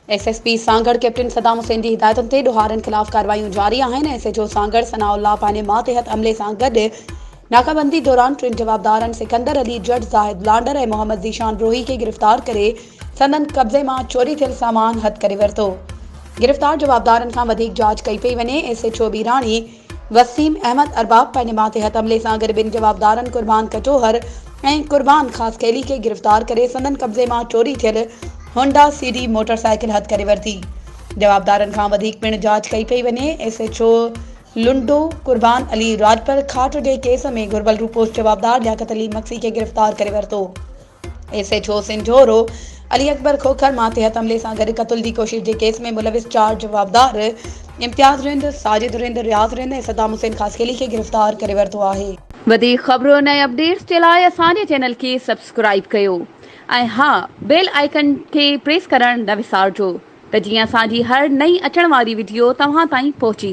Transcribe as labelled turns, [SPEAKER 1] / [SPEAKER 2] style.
[SPEAKER 1] SSP Sanghar captain Saddam Hussain की हिदायतुनि ते ॾोहारनि ख़िलाफ़ कार्रवाइयूं जारी आहिनि। SHO सांगड़ सनाउल्लाह पंहिंजे मातहत हमले सां गॾु नाकाबंदी दौरान टिनि जवाबदारनि सिकंदर अली जट, ज़ाहिद लांडर ऐं मोहम्मद ज़ीशान रोही खे गिरफ़्तार करे संदन कब्ज़े मां चोरी थियल सामान हथ करे वरितो। गिरफ़्तार जवाबदारनि खां वधीक जांच कई पई वञे। SHO बीराणी वसीम अहमद अरबाब पंहिंजे मातहत हमले सां गॾु ॿिनि जवाबदारनि कुर्बान कचोहर ऐं कुर्बान ख़ास कैली खे गिरफ़्तार करे संदन कब्ज़े मां चोरी थियल होंडा CD मोटरसाइकिल हथ करे वरिती। जवाबदारनि खां वधीक पिणु जांच कई पई वञे। SHO लुंडो कुर्बान अली राजपल खाट जे केस में घुर्बल रूपोस जवाबदार लियाकत अली मक्सी खे गिरफ़्तार करे वरितो। SHO सिंझोरो अली अकबर खोखर मातहत हमले सां गॾु क़त्ल जी कोशिश जे केस में मुलविस 4 जवाबदार इम्तियाज़ रिंद, साजिद रिंद, रियाज़ रिंद ऐं सदाम हुसैन ख़ासकेली खे गिरफ़्तार करे वरितो आहे। वधीक ख़बरुनि ऐं अपडेट्स जे लाइ असांजे चैनल खे सब्सक्राइब कयो ऐं हा, बेल आइकन खे प्रेस करणु न विसारिजो त जीअं असांजी हर नई अचण वारी वीडियो तव्हां ताईं पहुची सघे।